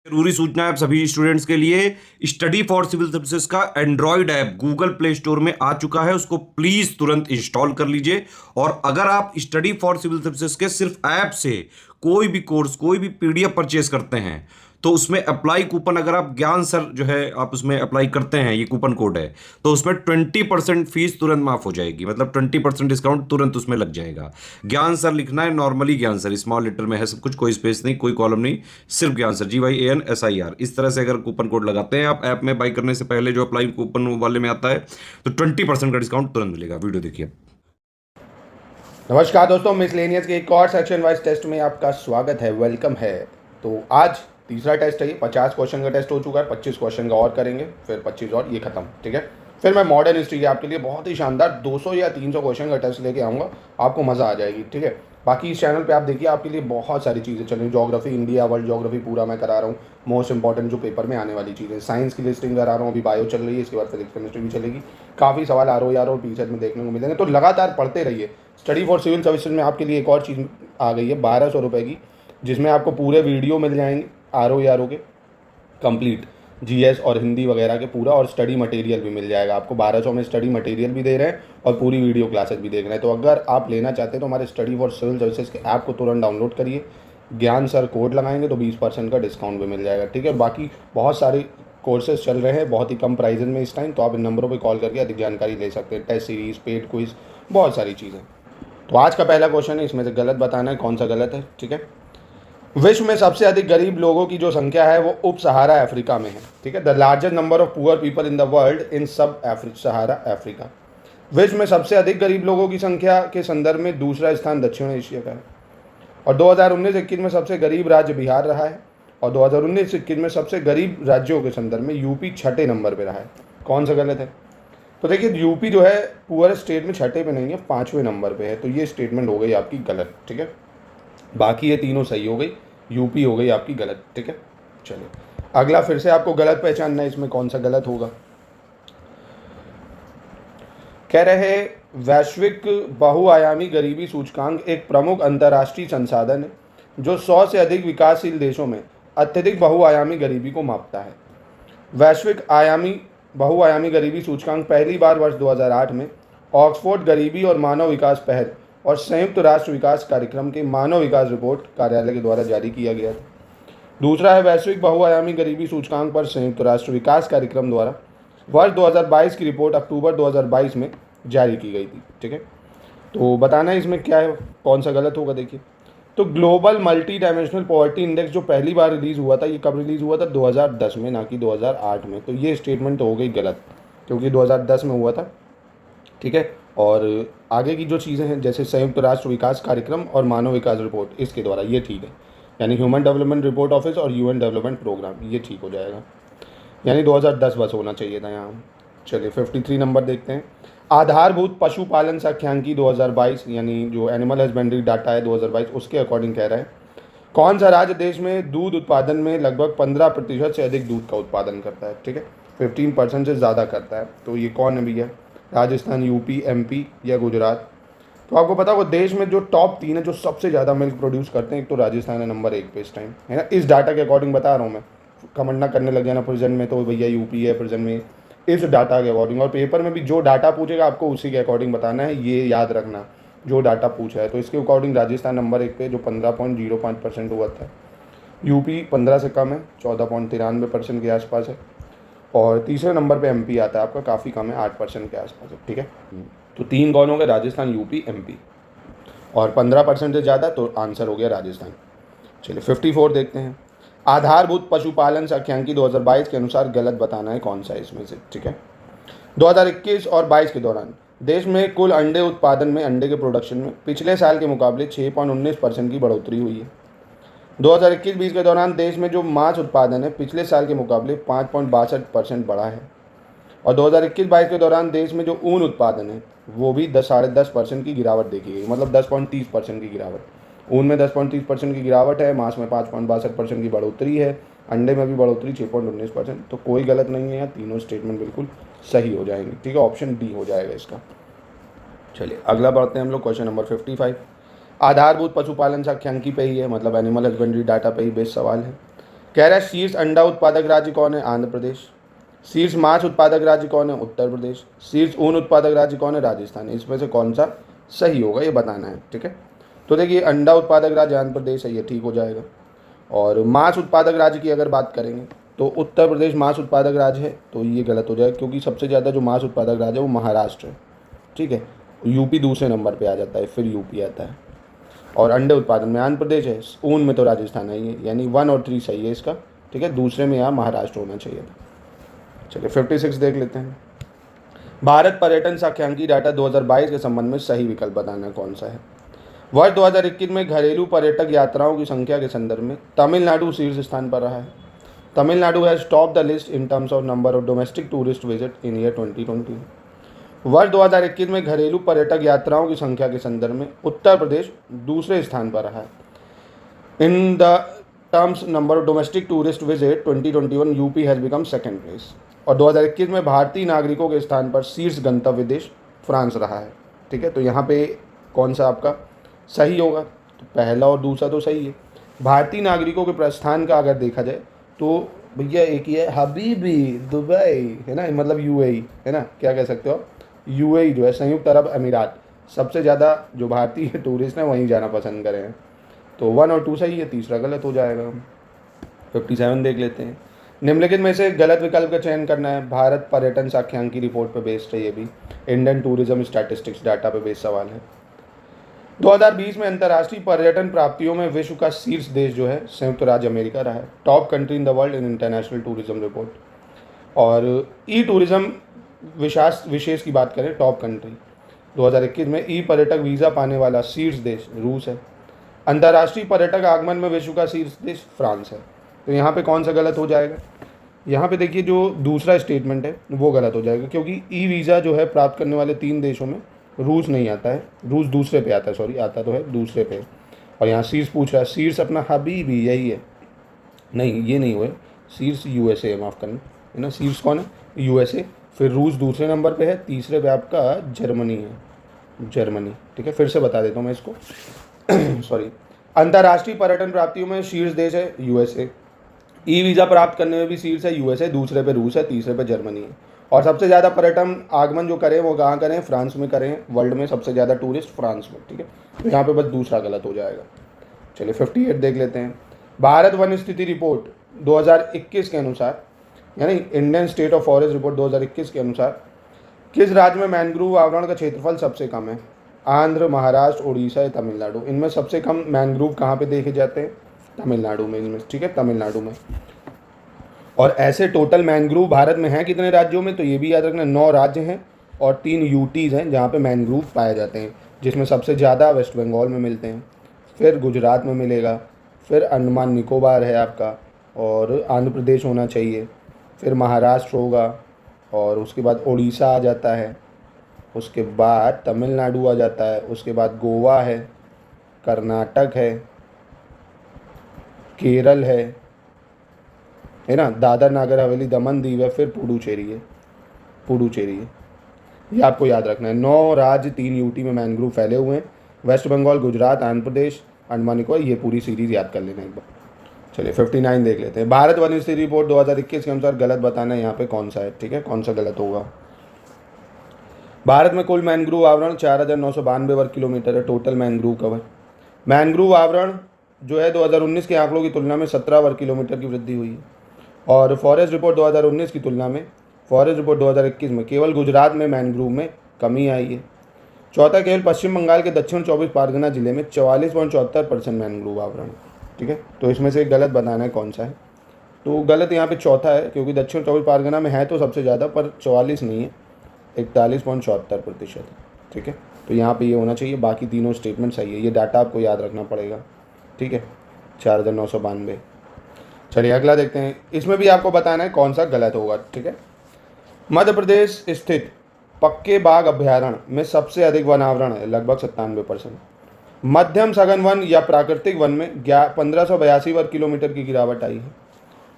जरूरी सूचना है आप सभी स्टूडेंट्स के लिए। स्टडी फॉर सिविल सर्विसेज का Android app Google play store में आ चुका है, उसको प्लीज तुरंत इंस्टॉल कर लीजिए। और अगर आप स्टडी फॉर सिविल सर्विसेज के सिर्फ ऐप से कोई भी कोर्स, कोई भी पीडीएफ परचेज करते हैं तो उसमें अप्लाई कूपन, अगर आप ज्ञान सर जो है आप उसमें अप्लाई करते हैं, ये कूपन कोड है, तो उसमें 20% फीस तुरंत माफ हो जाएगी। मतलब 20% डिस्काउंट तुरंत उसमें लग जाएगा। ज्ञान सर लिखना है, नॉर्मली ज्ञान सर स्मॉल लेटर में है सब कुछ, कोई स्पेस नहीं, कोई कॉलम नहीं, सिर्फ ज्ञान सर GYANSIR। इस तरह से अगर कूपन कोड लगाते हैं आप ऐप में बाई करने से पहले, जो अप्लाई कूपन वाले में आता है, तो 20% का डिस्काउंट तुरंत मिलेगा। वीडियो देखिए। नमस्कार दोस्तों, मिसलेनियस के एक और सेक्शन वाइज टेस्ट में आपका स्वागत है, वेलकम है। तो आज तीसरा टेस्ट है, ये 50 क्वेश्चन का टेस्ट हो चुका है, 25 क्वेश्चन का और करेंगे, फिर 25 और ये खत्म, ठीक है। फिर मैं मॉडर्न हिस्ट्री के आपके लिए बहुत ही शानदार 200 या 300 क्वेश्चन का टेस्ट लेके आऊँगा, आपको मज़ा आ जाएगी, ठीक है। बाकी इस चैनल पे आप देखिए, आपके लिए बहुत सारी चीज़ें चल रही, ज्योग्राफी, इंडिया, वर्ल्ड ज्योग्राफी पूरा मैं करा रहा हूँ, मोस्ट इंपॉर्टेंट जो पेपर में आने वाली चीज़ें, साइंस की लिस्टिंग करा रहा हूँ, अभी बायो चल रही है, इसके बाद फिजिक्स केमिस्ट्री भी चलेगी। काफ़ी सवाल RO और PSET में देखने को मिलेंगे, तो लगातार पढ़ते रहिए। स्टडी फॉर सिविल सर्विसेज में आपके लिए एक और चीज़ आ गई है 1200 रुपये की, जिसमें आपको पूरे वीडियो मिल जाएंगे RO के कंप्लीट, GS और हिंदी वगैरह के पूरा, और स्टडी मटेरियल भी मिल जाएगा आपको। 1200 में स्टडी मटेरियल भी दे रहे हैं और पूरी वीडियो क्लासेस भी देख रहे हैं। तो अगर आप लेना चाहते हैं तो हमारे स्टडी फॉर सिविल सर्विसेज के ऐप को तुरंत डाउनलोड करिए, ज्ञान सर कोड लगाएंगे तो 20% का डिस्काउंट भी मिल जाएगा, ठीक है। बाकी बहुत सारे कोर्सेज चल रहे हैं बहुत ही कम प्राइस में इस टाइम, तो आप इन नंबरों पर कॉल करके अधिक जानकारी ले सकते हैं। टेस्ट सीरीज, पेड क्विज, बहुत सारी चीज़ें। तो आज का पहला क्वेश्चन है, इसमें से गलत बताना है, कौन सा गलत है, ठीक है। विश्व में सबसे अधिक गरीब लोगों की जो संख्या है वो उप सहारा अफ्रीका में है, ठीक है। The largest number of poor people in the world in सब सहारा अफ्रीका। विश्व में सबसे अधिक गरीब लोगों की संख्या के संदर्भ में दूसरा स्थान दक्षिण एशिया का है। और 2019-21 में सबसे गरीब राज्य बिहार रहा है, और 2019-21 में सबसे गरीब राज्यों के संदर्भ में यूपी छठे नंबर पर रहा है। कौन सा गलत है? तो देखिए, यूपी जो है पुअर स्टेट में छठे पे नहीं है, 5वें नंबर पे है, तो ये स्टेटमेंट हो गई आपकी गलत, ठीक है। बाकी ये तीनों सही हो गई, यूपी हो गई आपकी गलत, ठीक है। चलिए अगला, फिर से आपको गलत पहचानना है, इसमें कौन सा गलत होगा। कह रहे वैश्विक बहुआयामी गरीबी सूचकांक एक प्रमुख अंतर्राष्ट्रीय संसाधन है जो 100 से अधिक विकासशील देशों में अत्यधिक बहुआयामी गरीबी को मापता है। वैश्विक बहुआयामी गरीबी सूचकांक पहली बार वर्ष 2008 में ऑक्सफोर्ड गरीबी और मानव विकास पहल और संयुक्त राष्ट्र विकास कार्यक्रम के मानव विकास रिपोर्ट कार्यालय के द्वारा जारी किया गया था। दूसरा है वैश्विक बहुआयामी गरीबी सूचकांक पर संयुक्त राष्ट्र विकास कार्यक्रम द्वारा वर्ष 2022 की रिपोर्ट अक्टूबर 2022 में जारी की गई थी, ठीक है। तो बताना है इसमें क्या है, कौन सा गलत होगा। देखिए, तो global multi dimensional poverty index जो पहली बार रिलीज़ हुआ था, ये कब रिलीज़ हुआ था? 2010 में, ना कि 2008 में। तो ये स्टेटमेंट तो हो गई गलत, क्योंकि 2010 में हुआ था, ठीक है। और आगे की जो चीज़ें हैं, जैसे संयुक्त राष्ट्र विकास कार्यक्रम और मानव विकास रिपोर्ट, इसके द्वारा, ये ठीक है, यानी ह्यूमन डेवलपमेंट रिपोर्ट ऑफिस और UN डेवलपमेंट प्रोग्राम, ये ठीक हो जाएगा, यानी 2010 बस होना चाहिए था यहाँ। चलिए 53 नंबर देखते हैं। आधारभूत पशुपालन सांख्यिकी 2022, यानी जो एनिमल हस्बेंड्री डाटा है 2022, उसके अकॉर्डिंग कह रहा है कौन सा राज्य देश में दूध उत्पादन में लगभग 15% से अधिक दूध का उत्पादन करता है, ठीक है। 15% से ज़्यादा करता है, तो ये कौन है भैया? राजस्थान, यूपी, MP या गुजरात? तो आपको पता होगा देश में जो टॉप 3 है जो सबसे ज़्यादा मिल्क प्रोड्यूस करते हैं, एक तो राजस्थान है नंबर 1 पे इस टाइम, है ना। इस डाटा के अकॉर्डिंग बता रहा हूँ मैं, कमेंट ना करने लग जाना प्रेजेंट में तो भैया यूपी है प्रेजेंट में, इस डाटा के अकॉर्डिंग। और पेपर में भी जो डाटा पूछेगा आपको उसी के अकॉर्डिंग बताना है, ये याद रखना, जो डाटा पूछा है। तो इसके अकॉर्डिंग राजस्थान नंबर 1 पे जो 15.05% हुआ था, यूपी 15 से कम है, 14.93% के आसपास है, और तीसरे नंबर पे MP आता है आपका, काफ़ी कम है, 8% के आसपास है, ठीक है। तो 3 कौन हो गए? राजस्थान, यूपी, MP, और 15% से ज़्यादा, तो आंसर हो गया राजस्थान। चलिए 54 देखते हैं। आधारभूत पशुपालन सांख्यिकी 2022 के अनुसार गलत बताना है कौन सा है इसमें से, ठीक है। 2021 और 22 के दौरान देश में कुल अंडे उत्पादन में, अंडे के प्रोडक्शन में पिछले साल के मुकाबले 6.19% की बढ़ोतरी हुई है। 2021-20 के दौरान देश में जो मांस उत्पादन है पिछले साल के मुकाबले 5.62% बढ़ा है। और 2021-22 के दौरान देश में जो ऊन उत्पादन है वो भी 10.5% की गिरावट देखी गई, मतलब 10.30% की गिरावट। ऊन में 10.30% की गिरावट है, मांस में 5.62% की बढ़ोतरी है, अंडे में भी बढ़ोतरी 6.19%। तो कोई गलत नहीं है यहाँ, तीनों स्टेटमेंट बिल्कुल सही हो जाएंगे, ठीक है। ऑप्शन D हो जाएगा इसका। चलिए अगला बढ़ते हैं हम लोग, क्वेश्चन नंबर 55। आधारभूत पशुपालन सांख्यिकी पे ही है, मतलब एनिमल हस्बेंड्री डाटा पे ही बेस्ड सवाल है। कह रहा है शीर्ष अंडा उत्पादक राज्य कौन है? आंध्र प्रदेश। शीर्ष मांस उत्पादक राज्य कौन है? उत्तर प्रदेश। शीर्ष ऊन उत्पादक राज्य कौन है? राजस्थान। इसमें से कौन सा सही होगा ये बताना है, ठीक है। तो देखिए अंडा उत्पादक राज्य आंध्र प्रदेश है, ये ठीक हो जाएगा। और मांस उत्पादक राज्य की अगर बात करेंगे तो उत्तर प्रदेश मांस उत्पादक राज्य है, तो ये गलत हो जाएगा क्योंकि सबसे ज़्यादा जो मांस उत्पादक राज्य है वो महाराष्ट्र है, ठीक है। यूपी दूसरे नंबर पे आ जाता है, फिर यूपी आता है। और अंडे उत्पादन में आंध्र प्रदेश है, ऊन में तो राजस्थान है, ये यानी 1 और 3 सही है इसका, ठीक है। दूसरे में यहाँ महाराष्ट्र होना चाहिए था। चलिए 56 देख लेते हैं। भारत पर्यटन सांख्यिकी डाटा 2022 के संबंध में सही विकल्प बताना कौन सा है? वर्ष 2021 में घरेलू पर्यटक यात्राओं की संख्या के संदर्भ में तमिलनाडु शीर्ष स्थान पर रहा है। Tamil Nadu has top the list in terms of number of domestic tourist visit in year 2020। वर्ष 2021 में घरेलू पर्यटक यात्राओं की संख्या के संदर्भ में उत्तर प्रदेश दूसरे स्थान पर रहा है। In the terms number of domestic tourist visit 2021 UP has become second place. और 2021 में भारतीय नागरिकों के स्थान पर शीर्ष गंतव्य देश फ्रांस रहा है, ठीक है। तो यहाँ पे कौन सा आपका सही होगा? तो पहला और दूसरा तो सही है। भारतीय नागरिकों के प्रस्थान का अगर देखा जाए तो भैया एक ही है, हबीबी दुबई है ना, मतलब यूएई है ना, क्या कह सकते हो आप, यूएई जो है संयुक्त अरब अमीरात, सबसे ज़्यादा जो भारतीय टूरिस्ट हैं वहीं जाना पसंद करें हैं। तो 1 और 2 सही है, तीसरा गलत हो जाएगा। 57 देख लेते हैं। निम्नलिखित में से गलत विकल्प का चयन करना है। भारत पर्यटन सांख्यिकी रिपोर्ट पर बेस्ड है, ये भी इंडियन टूरिज्म स्टैटिस्टिक्स डाटा पे बेस्ड सवाल है। 2020 में अंतर्राष्ट्रीय पर्यटन प्राप्तियों में विश्व का शीर्ष देश जो है संयुक्त राज्य अमेरिका रहा है, top country in the world in international tourism report. और ई टूरिज्म विशेष की बात करें, टॉप कंट्री 2021 में ई पर्यटक वीज़ा पाने वाला शीर्ष देश रूस है। अंतर्राष्ट्रीय पर्यटक आगमन में विश्व का शीर्ष देश फ्रांस है। तो यहाँ पे कौन सा गलत हो जाएगा? यहाँ पे देखिए जो दूसरा स्टेटमेंट है वो गलत हो जाएगा क्योंकि ई वीज़ा जो है प्राप्त करने वाले 3 देशों में रूस नहीं आता है, रूस दूसरे पे आता है, सॉरी आता तो है दूसरे पे। और यहाँ शीर्ष पूछ रहा है, शीर्ष अपना हबीबी यही है, नहीं ये नहीं हुए, शीर्ष यूएसए है, माफ़ करना है ना। शीर्ष कौन है? यूएसए, फिर रूस दूसरे नंबर पे है, तीसरे पे आपका जर्मनी है, जर्मनी, ठीक है। फिर से बता देता हूँ मैं इसको सॉरी। अंतर्राष्ट्रीय पर्यटन प्राप्तियों में शीर्ष देश है यूएसए, ई वीज़ा प्राप्त करने में भी शीर्ष है यूएसए, दूसरे पे रूस है, तीसरे पे जर्मनी है। और सबसे ज़्यादा पर्यटन आगमन जो करें वो कहाँ करें? फ्रांस में करें, वर्ल्ड में सबसे ज़्यादा टूरिस्ट फ्रांस में, ठीक है। तो यहाँ पे बस दूसरा गलत हो जाएगा। चलिए 58 देख लेते हैं। भारत वन स्थिति रिपोर्ट 2021 के अनुसार, यानी Indian state of forest report 2021 के अनुसार किस राज्य में मैनग्रोव आवरण का क्षेत्रफल सबसे कम है? आंध्र, महाराष्ट्र, उड़ीसा या तमिलनाडु। इनमें सबसे कम मैनग्रोव कहाँ पे देखे जाते हैं? तमिलनाडु में, इनमें, ठीक है, तमिलनाडु में। और ऐसे टोटल मैनग्रोव भारत में हैं कितने राज्यों में? तो ये भी याद रखना, 9 राज्य हैं और 3 यूटीज़ हैं जहाँ पे मैनग्रोव पाए जाते हैं, जिसमें सबसे ज़्यादा वेस्ट बंगाल में मिलते हैं, फिर गुजरात में मिलेगा, फिर अंडमान निकोबार है आपका, और आंध्र प्रदेश होना चाहिए, फिर महाराष्ट्र होगा, और उसके बाद उड़ीसा आ जाता है, उसके बाद तमिलनाडु आ जाता है, उसके बाद गोवा है, कर्नाटक है, केरल है ना, दादर नागर हवेली, दमन दीव है, फिर पुडुचेरी है, पुडुचेरी है। ये आपको याद रखना है। 9 राज्य 3 यूटी में मैनग्रोव फैले हुए हैं, वेस्ट बंगाल, गुजरात, आंध्र प्रदेश, अंडमान निकोबार, ये पूरी सीरीज़ याद कर लेना एक बार। चलिए 59 देख लेते हैं। भारत वन स्थिति रिपोर्ट 2021 के अनुसार गलत बताना है यहाँ पे कौन सा है, ठीक है, कौन सा गलत होगा। भारत में कुल मैनग्रोव आवरण 4992 वर्ग किलोमीटर है, टोटल मैनग्रोव कवर। मैनग्रोव आवरण जो है 2019 के आंकड़ों की तुलना में 17 वर्ग किलोमीटर की वृद्धि हुई है, और फॉरेस्ट रिपोर्ट 2019 की तुलना में फॉरेस्ट रिपोर्ट 2021 में केवल गुजरात में मैनग्रोव में कमी आई है। चौथा, केवल पश्चिम बंगाल के दक्षिण 24 परगना जिले में 44.74% मैनग्रोव आवरण, ठीक है। तो इसमें से गलत बताना है कौन सा है। तो गलत यहाँ पे चौथा है, क्योंकि दक्षिण 24 परगना में है तो सबसे ज़्यादा, पर 44 नहीं है, 41.74%, ठीक है। तो यहाँ पे ये होना चाहिए, बाकी तीनों स्टेटमेंट सही है। ये डाटा आपको याद रखना पड़ेगा, ठीक है, 4992। चलिए अगला देखते हैं। इसमें भी आपको बताना है कौन सा गलत होगा, ठीक है। मध्य प्रदेश स्थित पक्के बाघ अभ्यारण्य में सबसे अधिक वन आवरण है, लगभग 97%। मध्यम सघन वन या प्राकृतिक वन में 1582 वर्ग किलोमीटर की गिरावट आई है।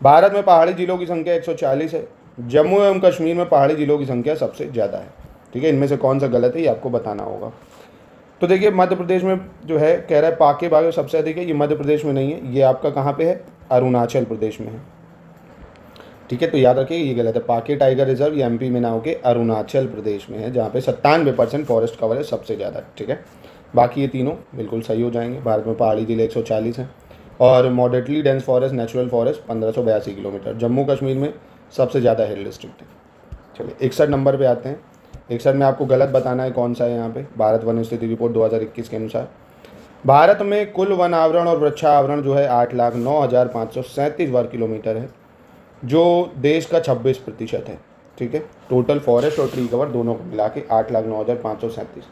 भारत में पहाड़ी जिलों की संख्या 140 है। जम्मू एवं कश्मीर में पहाड़ी जिलों की संख्या सबसे ज़्यादा है, ठीक है। इनमें से कौन सा गलत है ये आपको बताना होगा। तो देखिए मध्य प्रदेश में जो है कह रहा है पाके बाघ सबसे अधिक है, ये मध्य प्रदेश में नहीं है, ये आपका कहाँ पे है, अरुणाचल प्रदेश में है। ठीक है, तो याद रखिए ये गलत है, पाके टाइगर रिजर्व ये एमपी में ना होके अरुणाचल प्रदेश में है, जहाँ पे 97% फॉरेस्ट कवर है सबसे ज़्यादा। ठीक है, बाकी ये तीनों बिल्कुल सही हो जाएंगे। भारत में पहाड़ी जिले 140 हैं और moderately dense forest natural forest 1582 kilometre. Jammu Kashmir में सबसे ज़्यादा हिल डिस्ट्रिक्ट है। चलिए 61 नंबर पे आते हैं। 61 में आपको गलत बताना है कौन सा है यहाँ पे। भारत वन स्थिति रिपोर्ट 2021 के अनुसार भारत में कुल वन आवरण और वृक्षावरण जो है 8,09,537 वर्ग किलोमीटर है, जो देश का 26% है। ठीक है, टोटल फॉरेस्ट और ट्री कवर दोनों को मिला के 8,09,537।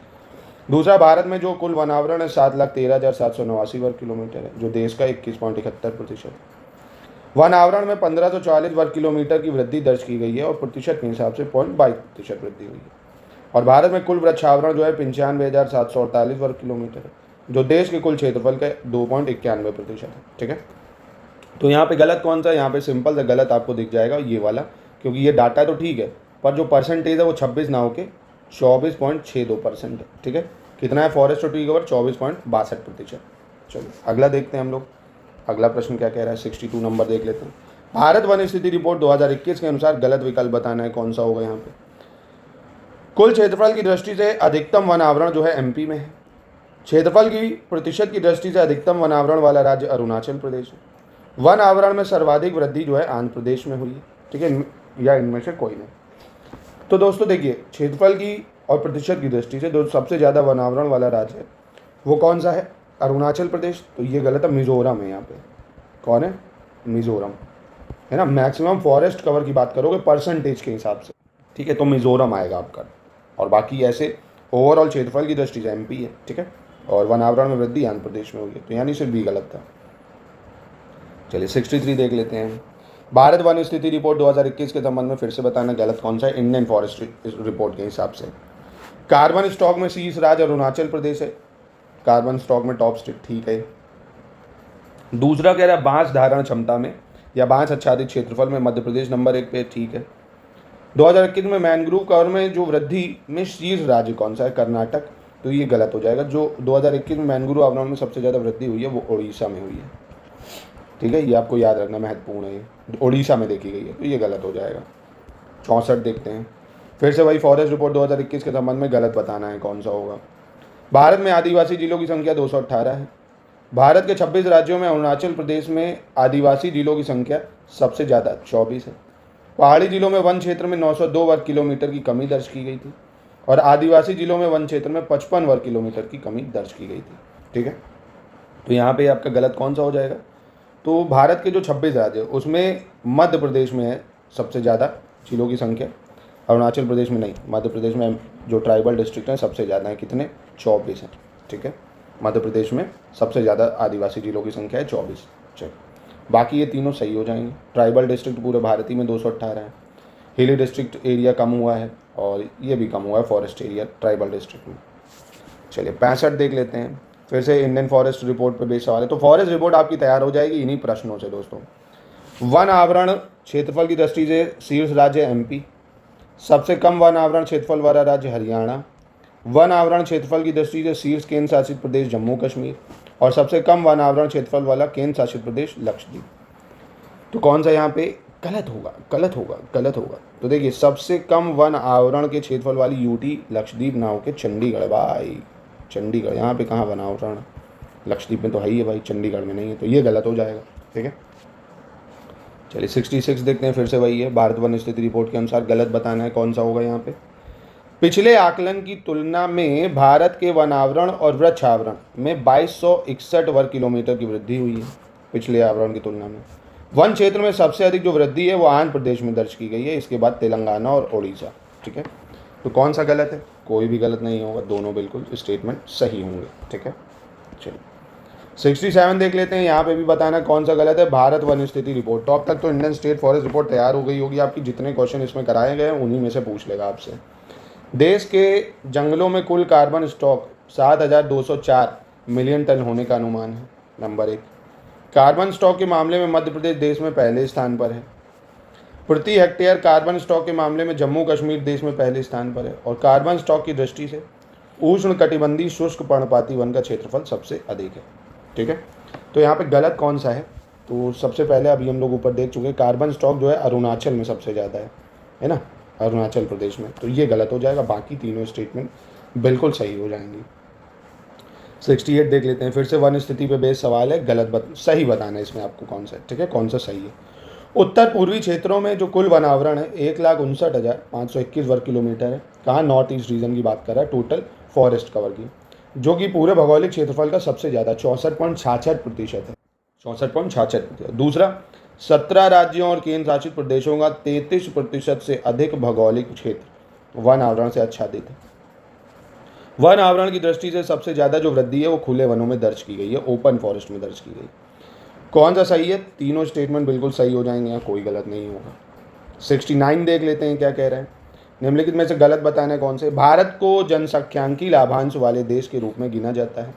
दूसरा, भारत में जो कुल वनावरण है 7,13,789 वर्ग किलोमीटर है, जो देश का 21.71% है। वन आवरण में 1,540 वर्ग किलोमीटर की वृद्धि दर्ज की गई है और प्रतिशत के हिसाब से 0.22% वृद्धि हुई है। और भारत में कुल वृक्षावरण जो है 95,748 वर्ग किलोमीटर है, जो देश के कुल क्षेत्रफल का 2.91% है। ठीक है, तो यहाँ पे गलत कौन सा है, यहाँ पे सिंपल सा गलत आपको दिख जाएगा ये वाला, क्योंकि ये डाटा तो ठीक है पर जो परसेंटेज है वो 26 ना होके 24.62% है। ठीक है, कितना है फॉरेस्ट और ट्री कवर, 24.62%। चलिए अगला देखते हैं हम लोग, अगला प्रश्न क्या कह रहा है। 62 नंबर देख लेते हैं। भारत वन स्थिति रिपोर्ट 2021 के अनुसार गलत विकल्प बताना है कौन सा होगा यहाँ पे। कुल क्षेत्रफल की दृष्टि से अधिकतम वन आवरण जो है एमपी में है। क्षेत्रफल की प्रतिशत की दृष्टि से अधिकतम वन आवरण वाला राज्य अरुणाचल प्रदेश है। वन आवरण में सर्वाधिक वृद्धि जो है आंध्र प्रदेश में हुई है। ठीक है, या इनमें से कोई नहीं। तो दोस्तों देखिए, क्षेत्रफल की और प्रतिशत की दृष्टि से जो सबसे ज़्यादा वन आवरण वाला राज्य है वो कौन सा है, अरुणाचल प्रदेश। तो ये गलत है, मिजोरम है यहाँ पे। कौन है, मिजोरम है ना। मैक्सिमम फॉरेस्ट कवर की बात करोगे परसेंटेज के हिसाब से, ठीक है, तो मिजोरम आएगा आपका। और बाकी ऐसे ओवरऑल क्षेत्रफल की दृष्टि से एमपी है। ठीक है, और वन आवरण में वृद्धि आंध्र प्रदेश में हुई है, तो यानी सिर्फ भी गलत था। चलिए 63 देख लेते हैं। भारत वन स्थिति रिपोर्ट 2021 के संबंध में फिर से बताना गलत कौन सा है इंडियन फॉरेस्ट रिपोर्ट के हिसाब से। कार्बन स्टॉक में शीर्ष राज्य अरुणाचल प्रदेश है, कार्बन स्टॉक में टॉप स्टेट। ठीक है, दूसरा कह रहा है बांस धारण क्षमता में या बांस आच्छादित क्षेत्रफल में मध्य प्रदेश नंबर 1 पे। ठीक है, 2021 में मैनग्रोव कवर में जो वृद्धि में शीर्ष राज्य कौन सा है, कर्नाटक। तो ये गलत हो जाएगा। जो 2021 में मैनग्रोव आवरण में सबसे ज़्यादा वृद्धि हुई है वो उड़ीसा में हुई है। ठीक है, ये आपको याद रखना महत्वपूर्ण है, ये उड़ीसा में देखी गई है, तो ये गलत हो जाएगा। 64 देखते हैं। फिर से वही फॉरेस्ट रिपोर्ट 2021 के संबंध में गलत बताना है कौन सा होगा। भारत में आदिवासी जिलों की संख्या 218 है। भारत के 26 राज्यों में अरुणाचल प्रदेश में आदिवासी जिलों की संख्या सबसे ज़्यादा 24 है। पहाड़ी जिलों में वन क्षेत्र में 902 वर्ग किलोमीटर की कमी दर्ज की गई थी और आदिवासी जिलों में वन क्षेत्र में 55 वर्ग किलोमीटर की कमी दर्ज की गई थी। ठीक है, तो यहाँ पे आपका गलत कौन सा हो जाएगा। तो भारत के जो 26 राज्य उसमें मध्य प्रदेश में है सबसे ज़्यादा जिलों की संख्या, अरुणाचल प्रदेश में नहीं। मध्य प्रदेश में जो ट्राइबल डिस्ट्रिक्ट हैं सबसे ज़्यादा है, कितने, 24 हैं। ठीक है, मध्य प्रदेश में सबसे ज़्यादा आदिवासी जिलों की संख्या है 24। चलिए बाकी ये तीनों सही हो जाएंगे। ट्राइबल डिस्ट्रिक्ट पूरे भारत ही में 218 है। हिली डिस्ट्रिक्ट एरिया कम हुआ है और ये भी कम हुआ है फॉरेस्ट एरिया ट्राइबल डिस्ट्रिक्ट में। चलिए 65 देख लेते हैं। फिर से इंडियन फॉरेस्ट रिपोर्ट पे बेस्ड सवाल है। तो फॉरेस्ट रिपोर्ट आपकी तैयार हो जाएगी इन्हीं प्रश्नों से दोस्तों। वन आवरण क्षेत्रफल की दृष्टि से शीर्ष राज्य एमपी, सबसे कम वन आवरण क्षेत्रफल वाला राज्य हरियाणा, वन आवरण क्षेत्रफल की दृष्टि से शीर्ष केंद्र शासित प्रदेश जम्मू कश्मीर और सबसे कम वन आवरण क्षेत्रफल वाला केंद्र शासित प्रदेश लक्षद्वीप। तो कौन सा यहाँ पे गलत होगा, गलत होगा, गलत होगा। तो देखिए सबसे कम वन आवरण के क्षेत्रफल वाली यूटी लक्षद्वीप ना होके चंडीगढ़ भाई, चंडीगढ़। यहाँ पे कहाँ वन आवरण, लक्षद्वीप में तो है ही है भाई, चंडीगढ़ में नहीं है, तो ये गलत हो जाएगा। ठीक है, चलिए 66 देखते हैं। फिर से वही है, भारत वन स्थिति रिपोर्ट के अनुसार गलत बताना है कौन सा होगा यहाँ पे। पिछले आकलन की तुलना में भारत के वन आवरण और वृक्ष आवरण में 2261 वर्ग किलोमीटर की वृद्धि हुई है। पिछले आवरण की तुलना में वन क्षेत्र में सबसे अधिक जो वृद्धि है वो आंध्र प्रदेश में दर्ज की गई है, इसके बाद तेलंगाना और उड़ीसा। ठीक है, तो कौन सा गलत है, कोई भी गलत नहीं होगा, दोनों बिल्कुल स्टेटमेंट सही होंगे। ठीक है, चलिए 67 देख लेते हैं। यहाँ पे भी बताना कौन सा गलत है। भारत वन स्थिति रिपोर्ट, तो अब तक तो इंडियन स्टेट फॉरेस्ट रिपोर्ट तैयार हो गई होगी आपकी। जितने क्वेश्चन इसमें कराए गए हैं उन्हीं में से पूछ लेगा आपसे। देश के जंगलों में कुल कार्बन स्टॉक 7204 मिलियन टन होने का अनुमान है। नंबर 1। कार्बन स्टॉक के मामले में मध्य प्रदेश देश में पहले स्थान पर है। प्रति हेक्टेयर कार्बन स्टॉक के मामले में जम्मू कश्मीर देश में पहले स्थान पर है। और कार्बन स्टॉक की दृष्टि से उष्ण कटिबंधीय शुष्क पर्णपाती वन का क्षेत्रफल सबसे अधिक है। ठीक है, तो यहाँ पे गलत कौन सा है? तो सबसे पहले अभी हम लोग ऊपर देख चुके, कार्बन स्टॉक जो है अरुणाचल में सबसे ज़्यादा है ना, अरुणाचल प्रदेश में, तो ये गलत हो जाएगा। बाकी तीनों स्टेटमेंट बिल्कुल सही हो जाएंगी। 68 देख लेते हैं, फिर से वन स्थिति पे बेस्ड सवाल है, सही बताना है इसमें आपको कौन सा है। ठीक है, कौन सा सही है? उत्तर पूर्वी क्षेत्रों में जो कुल वनावरण है 1,59,521 वर्ग किलोमीटर है। कहाँ? नॉर्थ ईस्ट रीजन की बात कर रहा है, टोटल फॉरेस्ट कवर की, जो कि पूरे भौगोलिक क्षेत्रफल का सबसे ज़्यादा 64.66% है। 64.66%। दूसरा, 17 राज्यों और केंद्र शासित प्रदेशों का 33% से अधिक भौगोलिक क्षेत्र वन आवरण से आच्छादित है। वन आवरण की दृष्टि से सबसे ज़्यादा जो वृद्धि है वो खुले वनों में दर्ज की गई है, ओपन फॉरेस्ट में दर्ज की गई। कौन सा सही है? तीनों स्टेटमेंट बिल्कुल सही हो जाएंगे, यहाँ कोई गलत नहीं होगा। 69 देख लेते हैं क्या कह रहे हैं। निम्नलिखित में से गलत बताना है कौन से? भारत को जनसंख्यांकी लाभांश वाले देश के रूप में गिना जाता है।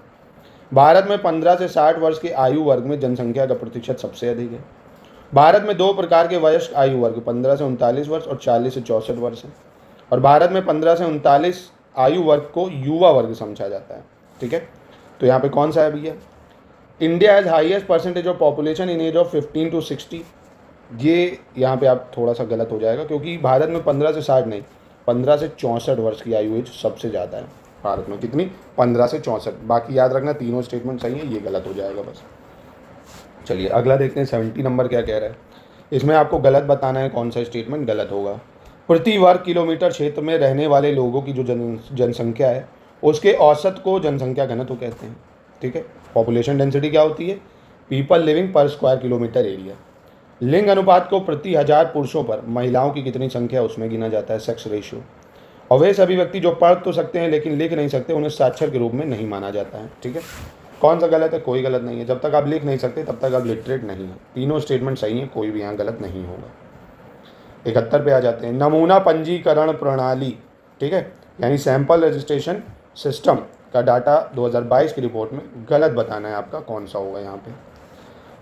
भारत में 15 से 60 वर्ष के आयु वर्ग में जनसंख्या का प्रतिशत सबसे अधिक है। भारत में 2 प्रकार के वयस्क आयु वर्ग 15 से 39 वर्ष और 40 से 64 वर्ष है, और भारत में 15 से 39 आयु वर्ग को युवा वर्ग समझा जाता है। ठीक है, तो यहाँ पे कौन सा है भैया? India has highest percentage of population in age of 15 to 60। ये यहाँ पे आप थोड़ा सा गलत हो जाएगा, क्योंकि भारत में 15 से 60 नहीं, 15 से 64 वर्ष की आयु एज सबसे ज़्यादा है भारत में। कितनी? 15 से 64। बाकी याद रखना तीनों स्टेटमेंट सही है, ये गलत हो जाएगा बस। चलिए अगला देखते हैं, 70 नंबर क्या कह रहा है। इसमें आपको गलत बताना है कौन सा स्टेटमेंट गलत होगा। प्रति वर्ग किलोमीटर क्षेत्र में रहने वाले लोगों की जो जनसंख्या है उसके औसत को जनसंख्या घनत्व कहते हैं। ठीक है, पॉपुलेशन डेंसिटी क्या होती है? पीपल लिविंग पर स्क्वायर किलोमीटर एरिया। लिंग अनुपात को प्रति 1000 पुरुषों पर महिलाओं की कितनी संख्या उसमें गिना जाता है, सेक्स रेशियो। और वे सभी व्यक्ति जो पढ़ तो सकते हैं लेकिन लिख नहीं सकते, उन्हें साक्षर के रूप में नहीं माना जाता है। ठीक है, कौन सा गलत है? कोई गलत नहीं है। जब तक आप लिख नहीं सकते तब तक आप लिटरेट नहीं है। तीनों स्टेटमेंट सही है, कोई भी यहाँ गलत नहीं होगा। 71 पे आ जाते हैं, नमूना पंजीकरण प्रणाली। ठीक है, यानी सैंपल रजिस्ट्रेशन सिस्टम का डाटा 2022 की रिपोर्ट में गलत बताना है आपका, कौन सा होगा यहाँ पे।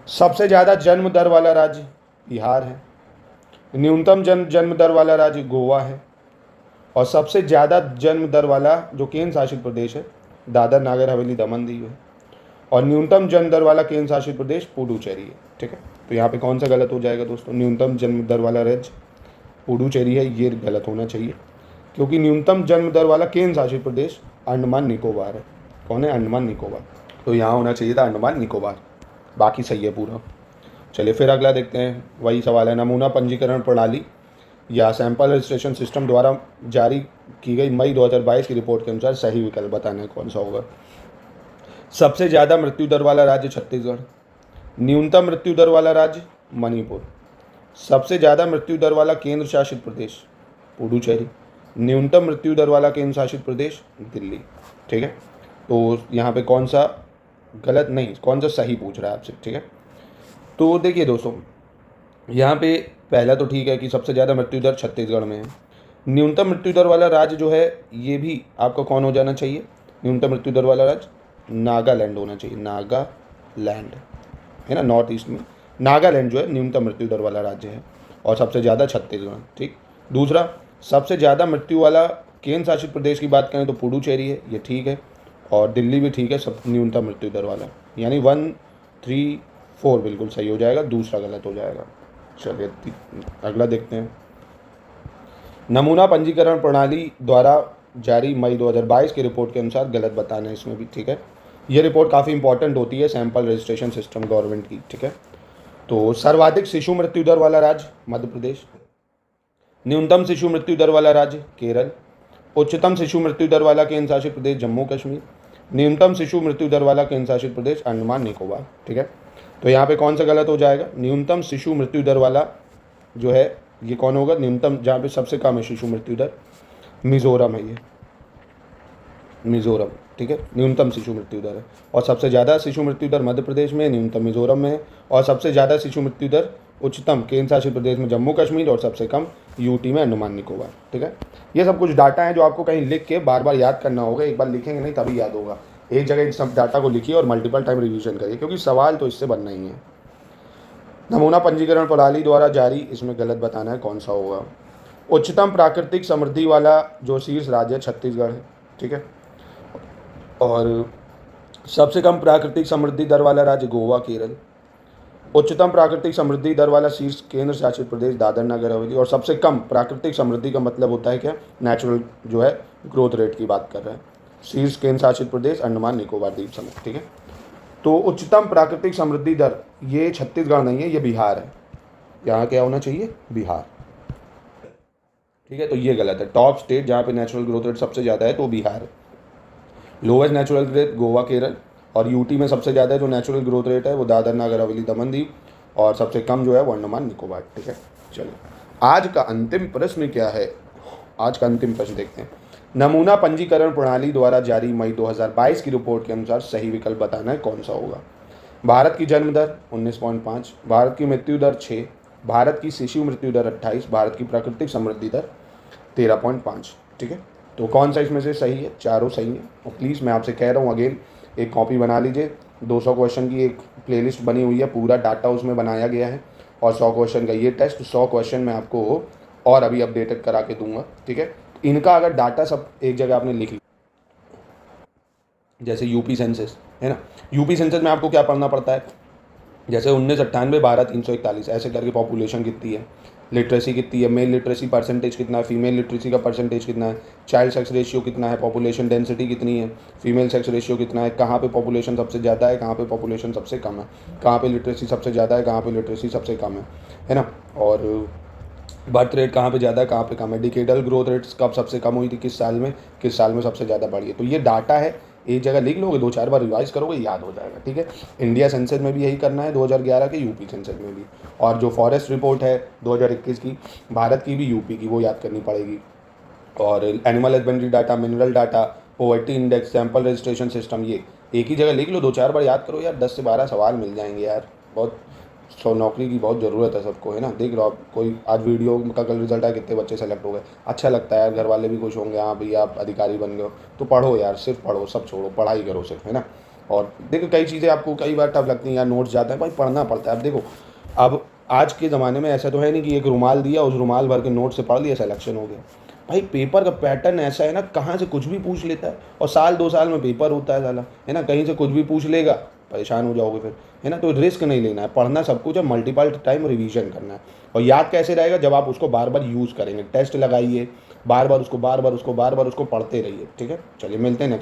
सबसे ज़्यादा जन्म दर वाला राज्य बिहार है, न्यूनतम जन्म दर वाला राज्य गोवा है, और सबसे ज़्यादा जन्म दर वाला जो केंद्र शासित प्रदेश है दादर नागर हवेली दमन दीव है, और न्यूनतम जन्म दर वाला केंद्र शासित प्रदेश पुडुचेरी है। ठीक है, तो यहाँ पे कौन सा गलत हो जाएगा दोस्तों? न्यूनतम जन्म दर वाला राज्य पुडुचेरी है, ये गलत होना चाहिए, क्योंकि न्यूनतम जन्म दर वाला केंद्र शासित प्रदेश अंडमान निकोबार है। कौन है? अंडमान निकोबार। तो यहाँ होना चाहिए था अंडमान निकोबार, बाकी सही है पूरा। चलिए फिर अगला देखते हैं, वही सवाल है, नमूना पंजीकरण प्रणाली या सैंपल रजिस्ट्रेशन सिस्टम द्वारा जारी की गई मई 2022 की रिपोर्ट के अनुसार सही विकल्प बताना है कौन सा होगा। सबसे ज़्यादा मृत्यु दर वाला राज्य छत्तीसगढ़, न्यूनतम मृत्यु दर वाला राज्य मणिपुर, सबसे ज़्यादा मृत्यु दर वाला केंद्र शासित प्रदेश पुडुचेरी, न्यूनतम मृत्यु दर वाला केंद्र शासित प्रदेश दिल्ली। ठीक है, तो यहाँ पे कौन सा गलत नहीं, कौन सा सही पूछ रहा है आपसे। ठीक है, तो देखिए दोस्तों, यहाँ पे पहला तो ठीक है कि सबसे ज़्यादा मृत्यु दर छत्तीसगढ़ में है। न्यूनतम मृत्यु दर वाला राज्य जो है ये भी आपका कौन हो जाना चाहिए? न्यूनतम मृत्यु दर वाला राज्य नागालैंड होना चाहिए, नागालैंड है ना, नॉर्थ ईस्ट में नागालैंड जो है न्यूनतम मृत्यु दर वाला राज्य है, और सबसे ज़्यादा छत्तीसगढ़। ठीक, दूसरा, सबसे ज़्यादा मृत्यु वाला केंद्र शासित प्रदेश की बात करें तो पुडुचेरी है, ये ठीक है, और दिल्ली भी ठीक है, सब न्यूनतम मृत्यु दर वाला, यानी 1, 3, 4 बिल्कुल सही हो जाएगा, दूसरा गलत हो जाएगा। चलिए अगला देखते हैं, नमूना पंजीकरण प्रणाली द्वारा जारी मई 2022 की रिपोर्ट के अनुसार गलत बताना है इसमें भी। ठीक है, ये रिपोर्ट काफ़ी इंपॉर्टेंट होती है सैंपल रजिस्ट्रेशन सिस्टम गवर्नमेंट की। ठीक है, तो सर्वाधिक शिशु मृत्यु दर वाला राज्य मध्य प्रदेश, न्यूनतम शिशु मृत्यु दर वाला राज्य केरल, उच्चतम शिशु मृत्यु दर वाला केंद्र शासित प्रदेश जम्मू कश्मीर, न्यूनतम शिशु मृत्यु दर वाला केंद्र शासित प्रदेश अंडमान निकोबार। ठीक है, तो यहाँ पे कौन सा गलत हो जाएगा? न्यूनतम शिशु मृत्यु दर वाला जो है ये कौन होगा? न्यूनतम जहाँ पे सबसे कम है शिशु मृत्यु दर, मिजोरम है, ये मिजोरम। ठीक है, न्यूनतम शिशु मृत्यु दर है, और सबसे ज़्यादा शिशु मृत्यु दर मध्य प्रदेश में, न्यूनतम मिजोरम में है, और सबसे ज़्यादा शिशु मृत्यु दर उच्चतम केंद्र शासित प्रदेश में जम्मू कश्मीर, और सबसे कम यूटी में अंडमान निकोबार। ठीक है, ये सब कुछ डाटा है जो आपको कहीं लिख के बार बार याद करना होगा, एक बार लिखेंगे नहीं तभी याद होगा। एक जगह इन सब डाटा को लिखिए और मल्टीपल टाइम रिवीजन करिए, क्योंकि सवाल तो इससे बनना ही है। नमूना पंजीकरण प्रणाली द्वारा जारी, इसमें गलत बताना है कौन सा होगा। उच्चतम प्राकृतिक समृद्धि वाला जो शीर्ष राज्य है छत्तीसगढ़ है। ठीक है, और सबसे कम प्राकृतिक समृद्धि दर वाला राज्य गोवा, केरल। उच्चतम प्राकृतिक समृद्धि दर वाला शीर्ष केंद्र शासित प्रदेश दादर नगर हवेली। और सबसे कम प्राकृतिक समृद्धि का मतलब होता है क्या, नेचुरल जो है ग्रोथ रेट की बात कर रहे हैं। शीर्ष केंद्र शासित प्रदेश अंडमान निकोबार द्वीप समूह, ठीक है। तो उच्चतम प्राकृतिक समृद्धि दर ये छत्तीसगढ़ नहीं है, ये बिहार है। यहाँ क्या होना चाहिए, बिहार, ठीक है। तो ये गलत है। टॉप स्टेट जहाँ पे नेचुरल ग्रोथ रेट सबसे ज़्यादा है तो बिहार है। Lowest natural growth Goa, Kerala. और यूटी में सबसे ज़्यादा जो नेचुरल ग्रोथ रेट है वो दादर नगर हवेली दमन दीव। और सबसे कम जो है वो अंडमान निकोबार, ठीक है। चलिए आज का अंतिम प्रश्न क्या है, आज का अंतिम प्रश्न देखते हैं। नमूना पंजीकरण प्रणाली द्वारा जारी मई 2022 की रिपोर्ट के अनुसार सही विकल्प बताना है, कौन सा होगा। भारत की जन्म दर 19.5, भारत की मृत्यु दर 6, भारत की शिशु मृत्यु दर 28, भारत की प्राकृतिक समृद्धि दर 13.5, ठीक है। तो कौन सा इसमें से सही है, चारों सही है। और प्लीज़ मैं आपसे कह रहा हूँ अगेन, एक कॉपी बना लीजिए। 200 क्वेश्चन की एक प्लेलिस्ट बनी हुई है, पूरा डाटा उसमें बनाया गया है। और 100 क्वेश्चन का ये टेस्ट, 100 क्वेश्चन मैं आपको और अभी अपडेटेड करा के दूंगा, ठीक है। इनका अगर डाटा सब एक जगह आपने लिख लिया, जैसे यूपी सेंसस है ना, यूपी सेंसस में आपको क्या पढ़ना पड़ता है, जैसे 1998 12 341 ऐसे करके पॉपुलेशन कितनी है, लिटरेसी कितनी है, मेल लिटरेसी परसेंटेज कितना है, फीमेल लिटरेसी का परसेंटेज कितना है, चाइल्ड सेक्स रेशियो कितना है, पॉपुलेशन डेंसिटी कितनी है, फीमेल सेक्स रेशियो कितना है, कहाँ पे पॉपुलेशन सबसे ज़्यादा है, कहाँ पे पॉपुलेशन सबसे कम है, कहाँ पे लिटरेसी सबसे ज़्यादा है, कहाँ पे लिटरेसी सबसे कम है ना। और बर्थ रेट कहाँ पे ज़्यादा है, कहाँ पे कम है, डिकेडल ग्रोथ रेट्स कब सबसे कम हुई थी, किस साल में सबसे ज़्यादा बढ़ी है। तो ये डाटा है, एक जगह लिख लोगे, 2-4 बार रिवाइज करोगे, याद हो जाएगा, ठीक है। इंडिया सेंसस में भी यही करना है, 2011 के, यूपी सेंसस में भी। और जो फॉरेस्ट रिपोर्ट है 2021 की, भारत की भी, यूपी की, वो याद करनी पड़ेगी। और animal husbandry data, mineral data, poverty index, sample registration system, ये एक ही जगह लिख लो, 2-4 बार याद करो यार, 10 से 12 सवाल मिल जाएंगे यार। बहुत नौकरी की बहुत ज़रूरत है सबको, है ना। देख लो आप, कोई आज वीडियो का कल रिजल्ट आया, कितने बच्चे सेलेक्ट हो गए, अच्छा लगता है यार, घर वाले भी खुश होंगे, हाँ भैया आप अधिकारी बन गए हो। तो पढ़ो यार, सिर्फ पढ़ो, सब छोड़ो, पढ़ाई करो सिर्फ, है ना। और देखो कई चीज़ें आपको कई बार टफ लगती हैं यार, नोट्स जाते हैं, भाई पढ़ना पड़ता है। अब देखो, अब आज के ज़माने में ऐसा तो है नहीं कि एक रुमाल दिया, उस रुमाल भर के नोट से पढ़ लिया, सिलेक्शन हो गया। भाई पेपर का पैटर्न ऐसा है ना, कहाँ से कुछ भी पूछ लेता है, और साल 2 साल में पेपर होता है साला, है ना। कहीं से कुछ भी पूछ लेगा, परेशान हो जाओगे फिर, है ना। तो रिस्क नहीं लेना है, पढ़ना सब कुछ है, मल्टीपल टाइम रिवीजन करना है। और याद कैसे रहेगा, जब आप उसको बार बार यूज़ करेंगे, टेस्ट लगाइए, बार बार उसको पढ़ते रहिए, ठीक है। चलिए मिलते हैं नेक्स्ट।